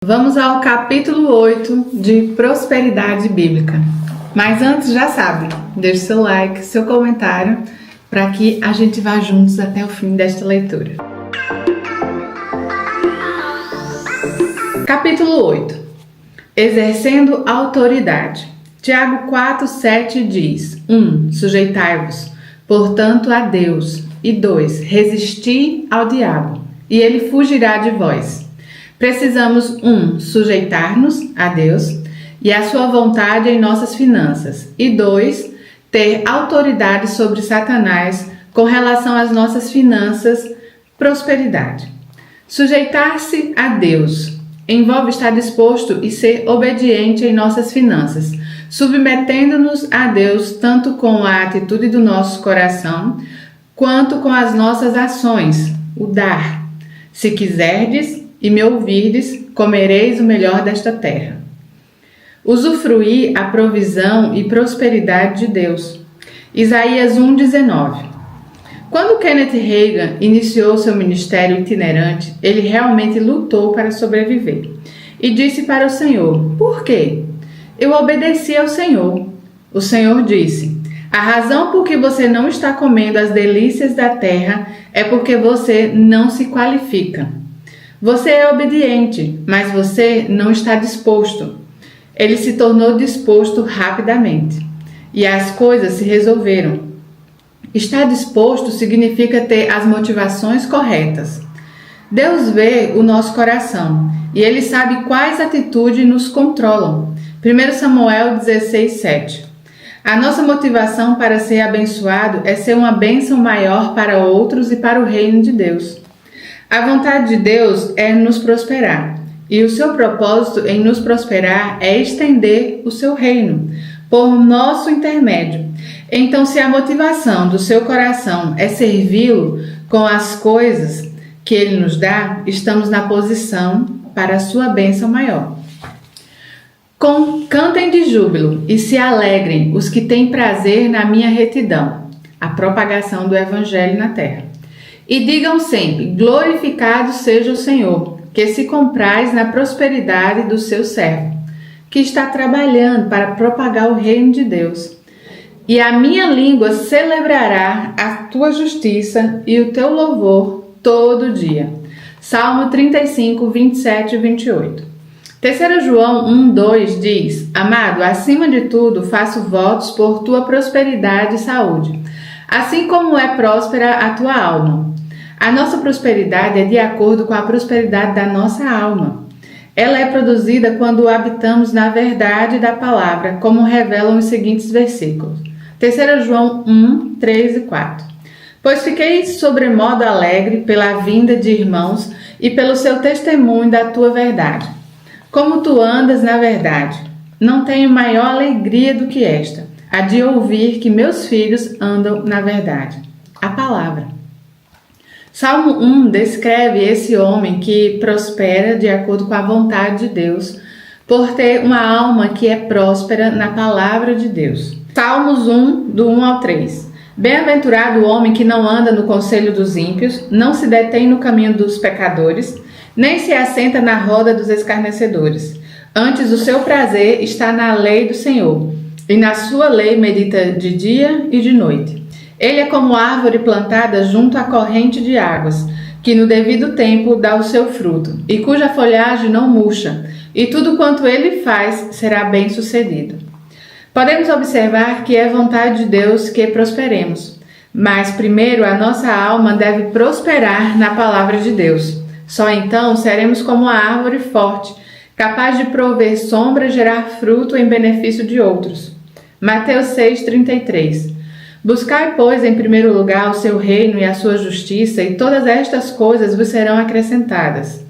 Vamos ao capítulo 8 de Prosperidade Bíblica. Mas antes, já sabe, deixe seu like, seu comentário, para que a gente vá juntos até o fim desta leitura. Capítulo 8. Exercendo autoridade. Tiago 4:7 diz: 1. Sujeitai-vos, portanto, a Deus. E 2. Resisti ao diabo, e ele fugirá de vós. Precisamos 1. Sujeitar-nos a Deus e a sua vontade em nossas finanças. E 2. Ter autoridade sobre Satanás com relação às nossas finanças, prosperidade. Sujeitar-se a Deus envolve estar disposto e ser obediente em nossas finanças, submetendo-nos a Deus tanto com a atitude do nosso coração, quanto com as nossas ações, o dar. Se quiserdes e me ouvirdes, comereis o melhor desta terra. Usufruir a provisão e prosperidade de Deus. Isaías 1:19. Quando Kenneth Hagin iniciou seu ministério itinerante, ele realmente lutou para sobreviver. E disse para o Senhor: por quê? Eu obedeci ao Senhor. O Senhor disse: a razão por que você não está comendo as delícias da terra é porque você não se qualifica. Você é obediente, mas você não está disposto. Ele se tornou disposto rapidamente, e as coisas se resolveram. Estar disposto significa ter as motivações corretas. Deus vê o nosso coração, e Ele sabe quais atitudes nos controlam. 1 Samuel 16:7. A nossa motivação para ser abençoado é ser uma bênção maior para outros e para o reino de Deus. A vontade de Deus é nos prosperar, e o seu propósito em nos prosperar é estender o seu reino, por nosso intermédio. Então, se a motivação do seu coração é servi-lo com as coisas que ele nos dá, estamos na posição para a sua bênção maior. Cantem de júbilo e se alegrem os que têm prazer na minha retidão, a propagação do evangelho na terra. E digam sempre: glorificado seja o Senhor, que se compraz na prosperidade do seu servo, que está trabalhando para propagar o reino de Deus. E a minha língua celebrará a tua justiça e o teu louvor todo dia. Salmo 35, 27 e 28. 3 João 1:2 diz: amado, acima de tudo faço votos por tua prosperidade e saúde, assim como é próspera a tua alma. A nossa prosperidade é de acordo com a prosperidade da nossa alma. Ela é produzida quando habitamos na verdade da palavra, como revelam os seguintes versículos. 3 João 1, 3 e 4. Pois fiquei sobremodo alegre pela vinda de irmãos e pelo seu testemunho da tua verdade. Como tu andas na verdade, não tenho maior alegria do que esta, a de ouvir que meus filhos andam na verdade. A palavra. Salmo 1 descreve esse homem que prospera de acordo com a vontade de Deus, por ter uma alma que é próspera na palavra de Deus. Salmos 1, do 1 ao 3. Bem-aventurado o homem que não anda no conselho dos ímpios, não se detém no caminho dos pecadores, nem se assenta na roda dos escarnecedores. Antes, o seu prazer está na lei do Senhor, e na sua lei medita de dia e de noite. Ele é como árvore plantada junto à corrente de águas, que no devido tempo dá o seu fruto, e cuja folhagem não murcha, e tudo quanto ele faz será bem sucedido. Podemos observar que é vontade de Deus que prosperemos, mas primeiro a nossa alma deve prosperar na palavra de Deus. Só então seremos como a árvore forte, capaz de prover sombra e gerar fruto em benefício de outros. Mateus 6:33. Buscai, pois, em primeiro lugar o seu reino e a sua justiça, e todas estas coisas vos serão acrescentadas.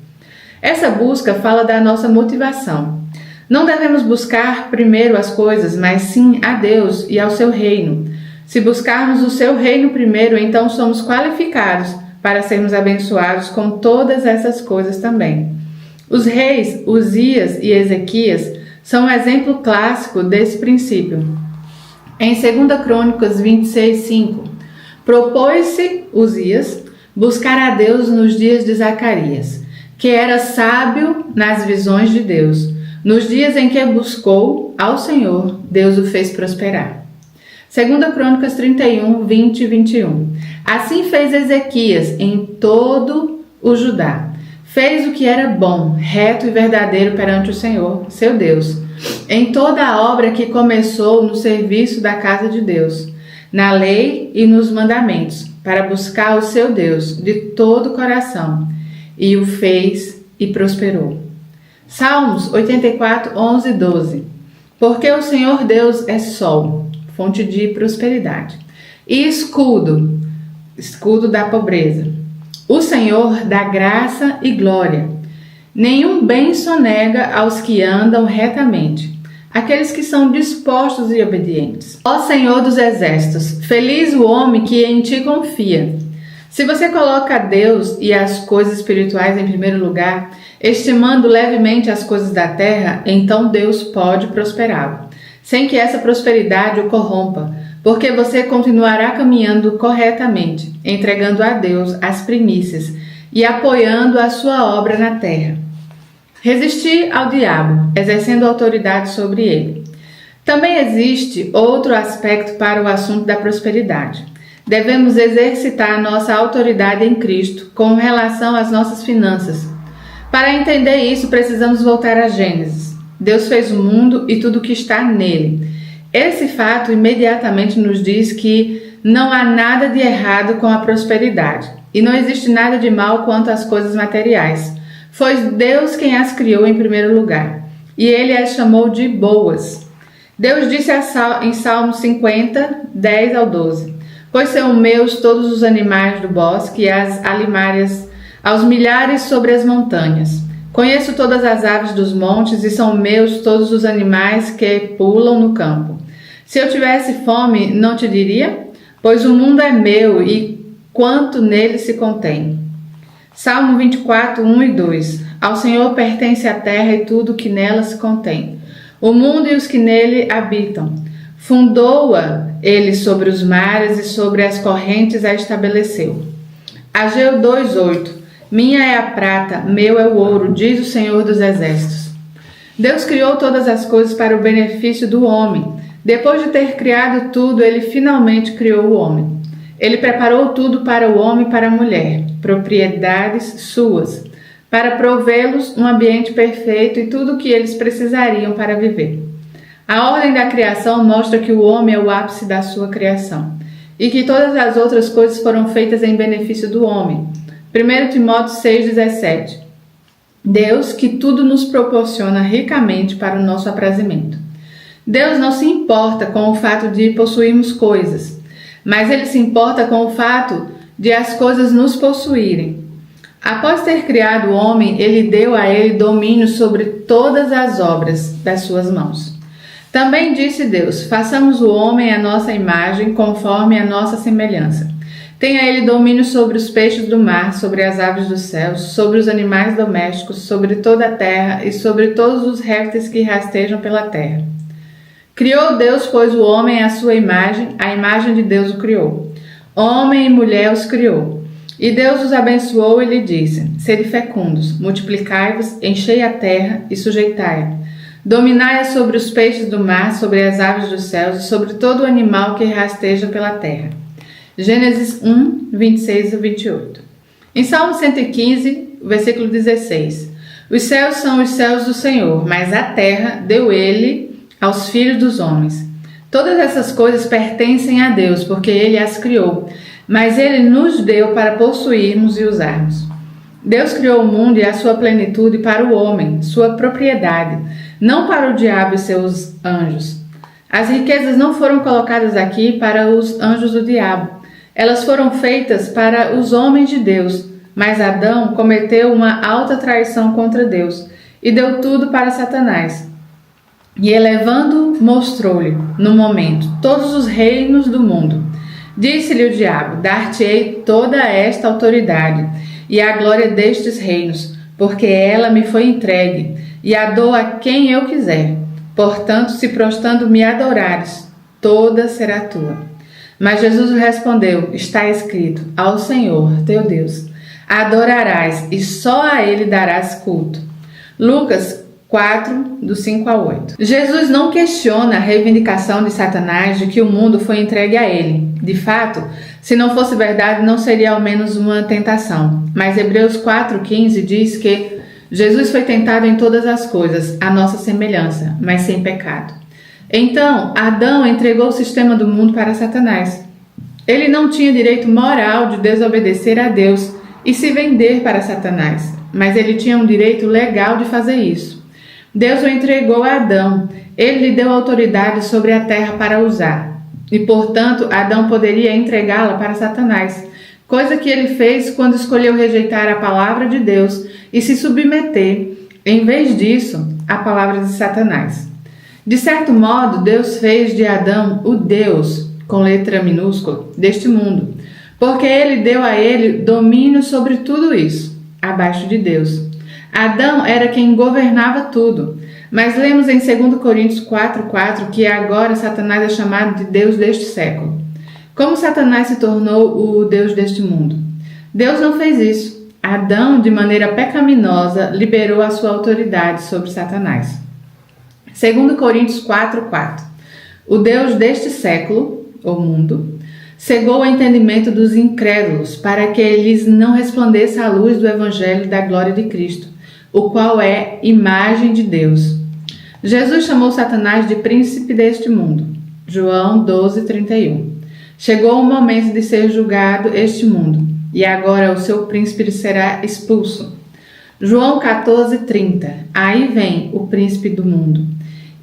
Essa busca fala da nossa motivação. Não devemos buscar primeiro as coisas, mas sim a Deus e ao seu reino. Se buscarmos o seu reino primeiro, então somos qualificados para sermos abençoados com todas essas coisas também. Os reis Uzias e Ezequias são um exemplo clássico desse princípio. Em 2 Crônicas 26:5, propôs-se Uzias buscar a Deus nos dias de Zacarias, que era sábio nas visões de Deus. Nos dias em que buscou ao Senhor, Deus o fez prosperar. 2 Crônicas 31, 20 e 21. Assim fez Ezequias em todo o Judá. Fez o que era bom, reto e verdadeiro perante o Senhor, seu Deus, em toda a obra que começou no serviço da casa de Deus, na lei e nos mandamentos, para buscar o seu Deus de todo o coração, e o fez e prosperou. Salmos 84, 11 e 12. Porque o Senhor Deus é sol, fonte de prosperidade, e escudo da pobreza. O Senhor dá graça e glória. Nenhum bem sonega aos que andam retamente, aqueles que são dispostos e obedientes. Ó Senhor dos exércitos, feliz o homem que em ti confia. Se você coloca Deus e as coisas espirituais em primeiro lugar, estimando levemente as coisas da terra, então Deus pode prosperá-lo, sem que essa prosperidade o corrompa, porque você continuará caminhando corretamente, entregando a Deus as primícias e apoiando a sua obra na terra. Resistir ao diabo, exercendo autoridade sobre ele. Também existe outro aspecto para o assunto da prosperidade. Devemos exercitar nossa autoridade em Cristo com relação às nossas finanças. Para entender isso, precisamos voltar a Gênesis. Deus fez o mundo e tudo o que está nele. Esse fato imediatamente nos diz que não há nada de errado com a prosperidade e não existe nada de mal quanto às coisas materiais. Foi Deus quem as criou em primeiro lugar e Ele as chamou de boas. Deus disse em Salmo 50, 10 ao 12: Pois são meus todos os animais do bosque e as alimárias aos milhares sobre as montanhas. Conheço todas as aves dos montes e são meus todos os animais que pulam no campo. Se eu tivesse fome, não te diria? Pois o mundo é meu e quanto nele se contém. Salmo 24, 1 e 2. Ao Senhor pertence a terra e tudo que nela se contém, o mundo e os que nele habitam. Fundou-a ele sobre os mares e sobre as correntes a estabeleceu. Ageu 2:8. Minha é a prata, meu é o ouro, diz o Senhor dos exércitos. Deus criou todas as coisas para o benefício do homem. Depois de ter criado tudo, ele finalmente criou o homem. Ele preparou tudo para o homem e para a mulher, propriedades suas, para provê-los um ambiente perfeito e tudo o que eles precisariam para viver. A ordem da criação mostra que o homem é o ápice da sua criação e que todas as outras coisas foram feitas em benefício do homem. 1 Timóteo 6,17. Deus que tudo nos proporciona ricamente para o nosso aprazimento. Deus não se importa com o fato de possuirmos coisas, mas Ele se importa com o fato de as coisas nos possuírem. Após ter criado o homem, Ele deu a ele domínio sobre todas as obras das suas mãos. Também disse Deus: façamos o homem à nossa imagem, conforme a nossa semelhança. Tenha ele domínio sobre os peixes do mar, sobre as aves dos céus, sobre os animais domésticos, sobre toda a terra e sobre todos os répteis que rastejam pela terra. Criou Deus, pois, o homem à sua imagem, a imagem de Deus o criou. Homem e mulher os criou. E Deus os abençoou e lhe disse: sede fecundos, multiplicai-vos, enchei a terra e sujeitai-a. Dominai-a sobre os peixes do mar, sobre as aves dos céus e sobre todo o animal que rasteja pela terra. Gênesis 1, 26 e 28. Em Salmo 115, versículo 16. Os céus são os céus do Senhor, mas a terra deu ele aos filhos dos homens. Todas essas coisas pertencem a Deus, porque Ele as criou, mas Ele nos deu para possuirmos e usarmos. Deus criou o mundo e a sua plenitude para o homem, sua propriedade, não para o diabo e seus anjos. As riquezas não foram colocadas aqui para os anjos do diabo. Elas foram feitas para os homens de Deus, mas Adão cometeu uma alta traição contra Deus e deu tudo para Satanás. E elevando, mostrou-lhe, no momento, todos os reinos do mundo. Disse-lhe o diabo: dar-te-ei toda esta autoridade e a glória destes reinos, porque ela me foi entregue, e a dou a quem eu quiser. Portanto, se prostrando me adorares, toda será tua. Mas Jesus respondeu: está escrito: ao Senhor, teu Deus, Adorarás e só a ele darás culto. Lucas 4, do 5 a 8. Jesus não questiona a reivindicação de Satanás de que o mundo foi entregue a ele. De fato, se não fosse verdade, não seria ao menos uma tentação. Mas Hebreus 4,15 diz que Jesus foi tentado em todas as coisas, à nossa semelhança, mas sem pecado. Então, Adão entregou o sistema do mundo para Satanás. Ele não tinha direito moral de desobedecer a Deus e se vender para Satanás, mas ele tinha um direito legal de fazer isso. Deus o entregou a Adão. Ele lhe deu autoridade sobre a terra para usar. E, portanto, Adão poderia entregá-la para Satanás, coisa que ele fez quando escolheu rejeitar a palavra de Deus e se submeter, em vez disso, à palavra de Satanás. De certo modo, Deus fez de Adão o Deus, com letra minúscula, deste mundo, porque ele deu a ele domínio sobre tudo isso, abaixo de Deus. Adão era quem governava tudo, mas lemos em 2 Coríntios 4,4 que agora Satanás é chamado de Deus deste século. Como Satanás se tornou o Deus deste mundo? Deus não fez isso. Adão, de maneira pecaminosa, liberou a sua autoridade sobre Satanás. 2 Coríntios 4,4. O Deus deste século, o mundo, cegou o entendimento dos incrédulos para que lhes não resplandeça a luz do evangelho da glória de Cristo, o qual é imagem de Deus. Jesus chamou Satanás de príncipe deste mundo. João 12:31. Chegou o momento de ser julgado este mundo, e agora o seu príncipe será expulso. João 14:30. Aí vem o príncipe do mundo,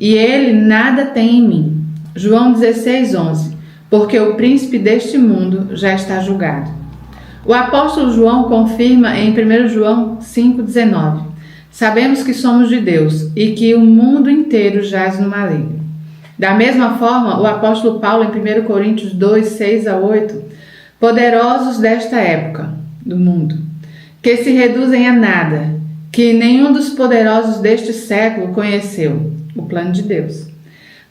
e ele nada tem em mim. João 16:11. Porque o príncipe deste mundo já está julgado. O apóstolo João confirma em 1 João 5,19. Sabemos que somos de Deus e que o mundo inteiro jaz no maligno. Da mesma forma, o apóstolo Paulo, em 1 Coríntios 2, 6 a 8, poderosos desta época do mundo, que se reduzem a nada, que nenhum dos poderosos deste século conheceu, o plano de Deus.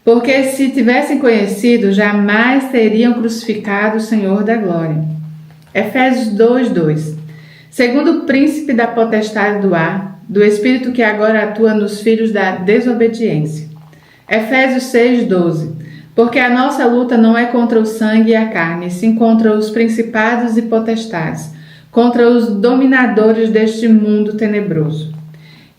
Porque se tivessem conhecido, jamais teriam crucificado o Senhor da glória. Efésios 2:2. Segundo o príncipe da potestade do ar, do espírito que agora atua nos filhos da desobediência. Efésios 6:12. Porque a nossa luta não é contra o sangue e a carne, sim contra os principados e potestades, contra os dominadores deste mundo tenebroso.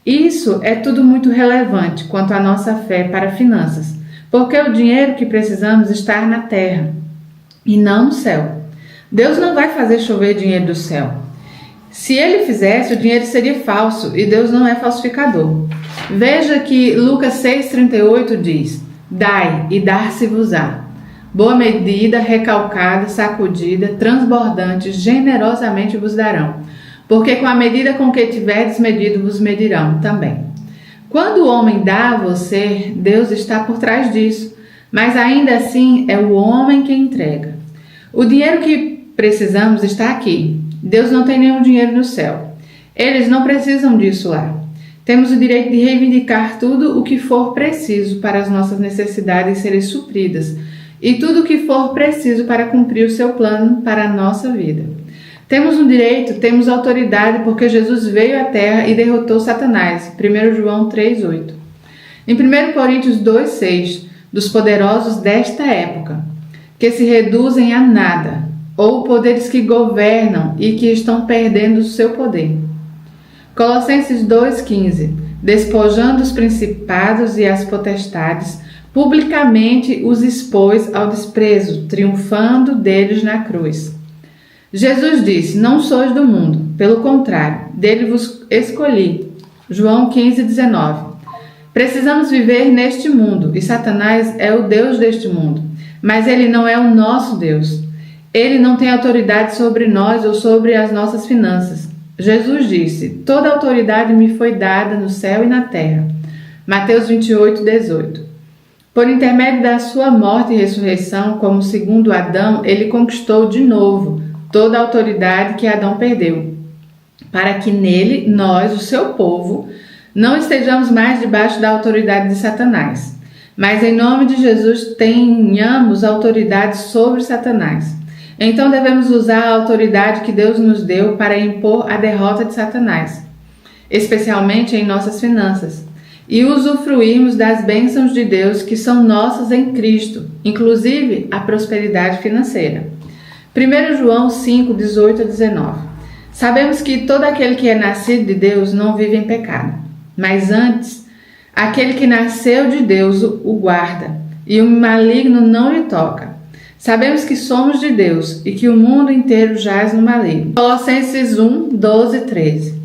Isso é tudo muito relevante quanto à nossa fé para finanças, porque o dinheiro que precisamos está na terra e não no céu. Deus não vai fazer chover dinheiro do céu. Se ele fizesse, o dinheiro seria falso e Deus não é falsificador. Veja que Lucas 6,38 diz: Dai e dar-se-vos-á. Boa medida, recalcada, sacudida, transbordante, generosamente vos darão. Porque com a medida com que tiverdes medido, vos medirão também. Quando o homem dá a você, Deus está por trás disso, mas ainda assim é o homem que entrega. O dinheiro que precisamos está aqui. Deus não tem nenhum dinheiro no céu. Eles não precisam disso lá. Temos o direito de reivindicar tudo o que for preciso para as nossas necessidades serem supridas e tudo o que for preciso para cumprir o seu plano para a nossa vida. Temos um direito, temos autoridade porque Jesus veio à terra e derrotou Satanás. 1 João 3,8. Em 1 Coríntios 2,6, dos poderosos desta época, que se reduzem a nada, ou poderes que governam e que estão perdendo o seu poder. Colossenses 2,15, despojando os principados e as potestades, publicamente os expôs ao desprezo, triunfando deles na cruz. Jesus disse: Não sois do mundo, pelo contrário, dele vos escolhi. João 15:19. Precisamos viver neste mundo, e Satanás é o Deus deste mundo, mas ele não é o nosso Deus. Ele não tem autoridade sobre nós ou sobre as nossas finanças. Jesus disse: Toda autoridade me foi dada no céu e na terra. Mateus 28:18. Por intermédio da sua morte e ressurreição, como segundo Adão, ele conquistou de novo toda a autoridade que Adão perdeu, para que nele, nós, o seu povo, não estejamos mais debaixo da autoridade de Satanás, mas em nome de Jesus tenhamos autoridade sobre Satanás. Então devemos usar a autoridade que Deus nos deu para impor a derrota de Satanás, especialmente em nossas finanças, e usufruirmos das bênçãos de Deus que são nossas em Cristo, inclusive a prosperidade financeira. 1 João 5, 18 a 19. Sabemos que todo aquele que é nascido de Deus não vive em pecado, mas antes, aquele que nasceu de Deus o guarda, e o maligno não lhe toca. Sabemos que somos de Deus e que o mundo inteiro jaz no maligno. Colossenses 1, 12 e 13.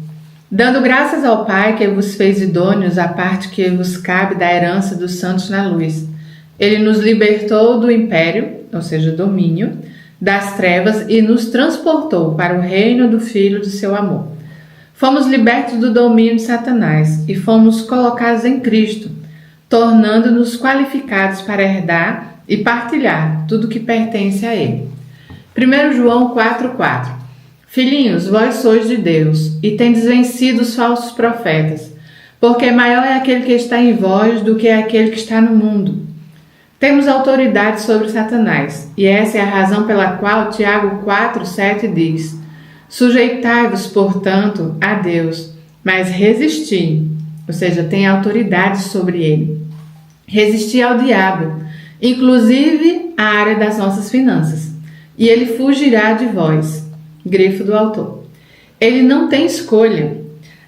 Dando graças ao Pai que vos fez idôneos à parte que vos cabe da herança dos santos na luz. Ele nos libertou do império, ou seja, domínio, das trevas e nos transportou para o reino do Filho do seu amor. Fomos libertos do domínio de Satanás e fomos colocados em Cristo, tornando-nos qualificados para herdar e partilhar tudo que pertence a Ele. 1 João 4,4. Filhinhos, vós sois de Deus e tendes vencido os falsos profetas, porque maior é aquele que está em vós do que aquele que está no mundo. Temos autoridade sobre Satanás, e essa é a razão pela qual Tiago 4,7 diz: sujeitai-vos, portanto, a Deus, mas resisti, ou seja, tem autoridade sobre ele. Resisti ao diabo, inclusive a área das nossas finanças, e ele fugirá de vós. Grifo do autor. Ele não tem escolha.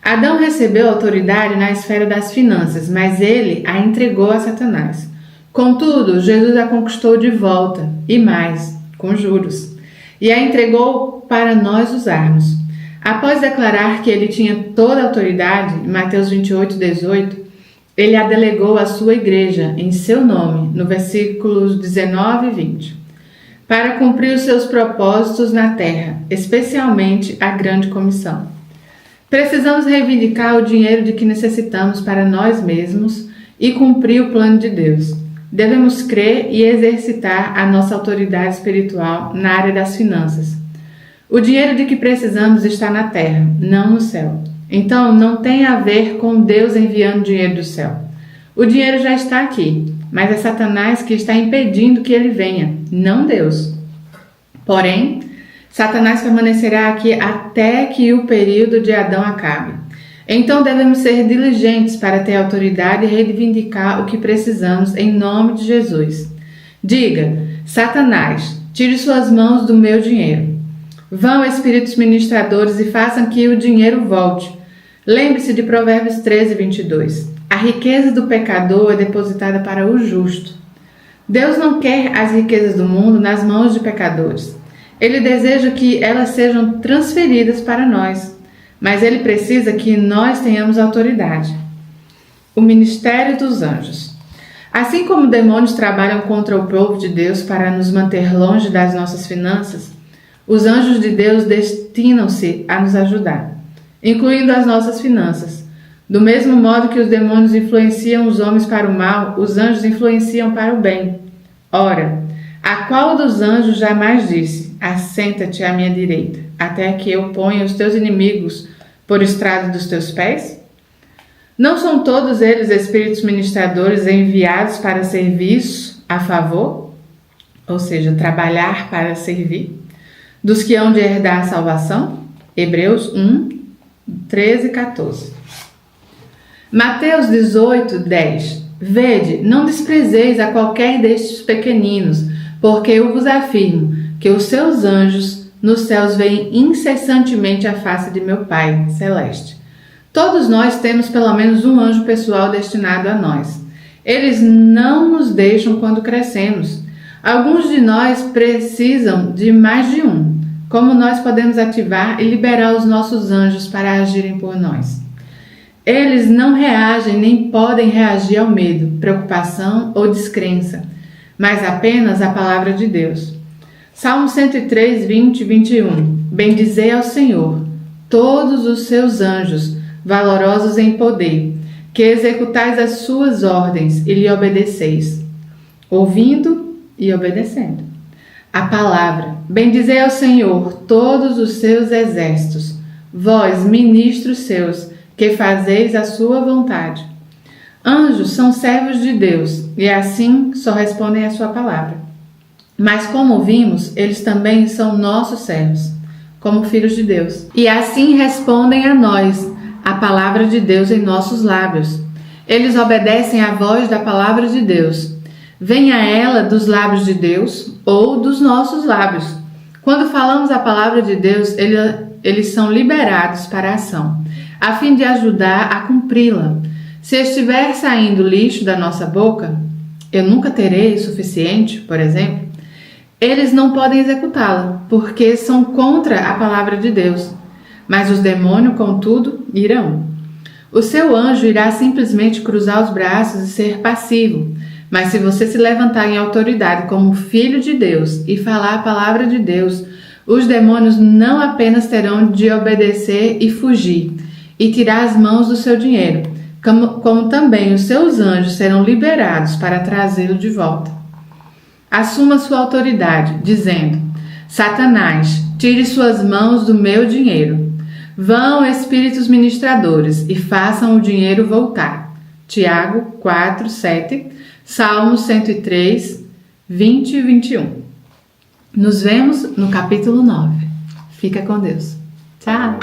Adão recebeu autoridade na esfera das finanças, mas ele a entregou a Satanás. Contudo, Jesus a conquistou de volta, e mais, com juros, e a entregou para nós usarmos. Após declarar que ele tinha toda a autoridade, em Mateus 28, 18, ele a delegou à sua igreja, em seu nome, no versículos 19 e 20. Para cumprir os seus propósitos na terra, especialmente a grande comissão. Precisamos reivindicar o dinheiro de que necessitamos para nós mesmos e cumprir o plano de Deus. Devemos crer e exercitar a nossa autoridade espiritual na área das finanças. O dinheiro de que precisamos está na terra, não no céu. Então, não tem a ver com Deus enviando dinheiro do céu. O dinheiro já está aqui, mas é Satanás que está impedindo que ele venha, não Deus. Porém, Satanás permanecerá aqui até que o período de Adão acabe. Então devemos ser diligentes para ter autoridade e reivindicar o que precisamos em nome de Jesus. Diga: Satanás, tire suas mãos do meu dinheiro. Vão, espíritos ministradores, e façam que o dinheiro volte. Lembre-se de Provérbios 13, 22. A riqueza do pecador é depositada para o justo. Deus não quer as riquezas do mundo nas mãos de pecadores. Ele deseja que elas sejam transferidas para nós, mas ele precisa que nós tenhamos autoridade. O ministério dos anjos. Assim como demônios trabalham contra o povo de Deus para nos manter longe das nossas finanças, os anjos de Deus destinam-se a nos ajudar, incluindo as nossas finanças. Do mesmo modo que os demônios influenciam os homens para o mal, os anjos influenciam para o bem. Ora, a qual dos anjos jamais disse: assenta-te à minha direita, até que eu ponha os teus inimigos por estrado dos teus pés? Não são todos eles espíritos ministradores enviados para serviço a favor, ou seja, trabalhar para servir, dos que hão de herdar a salvação? Hebreus 1, 13 e 14. Mateus 18, 10. Vede, não desprezeis a qualquer destes pequeninos, porque eu vos afirmo que os seus anjos nos céus veem incessantemente a face de meu Pai celeste. Todos nós temos pelo menos um anjo pessoal destinado a nós. Eles não nos deixam quando crescemos. Alguns de nós precisam de mais de um. Como nós podemos ativar e liberar os nossos anjos para agirem por nós? Eles não reagem nem podem reagir ao medo, preocupação ou descrença, mas apenas à palavra de Deus. Salmo 103, 20 e 21. Bendizei ao Senhor, todos os seus anjos, valorosos em poder, que executais as suas ordens e lhe obedeceis, ouvindo e obedecendo. A palavra: bendizei ao Senhor, todos os seus exércitos, vós, ministros seus, que fazeis a sua vontade. Anjos são servos de Deus e assim só respondem a sua palavra. Mas como vimos, eles também são nossos servos, como filhos de Deus. E assim respondem a nós, a palavra de Deus em nossos lábios. Eles obedecem à voz da palavra de Deus. Venha ela dos lábios de Deus ou dos nossos lábios. Quando falamos a palavra de Deus, eles são liberados para a ação, a fim de ajudar a cumpri-la. Se estiver saindo lixo da nossa boca, eu nunca terei o suficiente, por exemplo, eles não podem executá-la, porque são contra a palavra de Deus. Mas os demônios, contudo, irão. O seu anjo irá simplesmente cruzar os braços e ser passivo. Mas se você se levantar em autoridade como filho de Deus e falar a palavra de Deus, os demônios não apenas terão de obedecer e fugir, e tirar as mãos do seu dinheiro, como também os seus anjos serão liberados para trazê-lo de volta. Assuma sua autoridade, dizendo: Satanás, tire suas mãos do meu dinheiro. Vão, espíritos ministradores, e façam o dinheiro voltar. Tiago 4, 7, Salmos 103, 20 e 21. Nos vemos no capítulo 9. Fica com Deus. Tchau!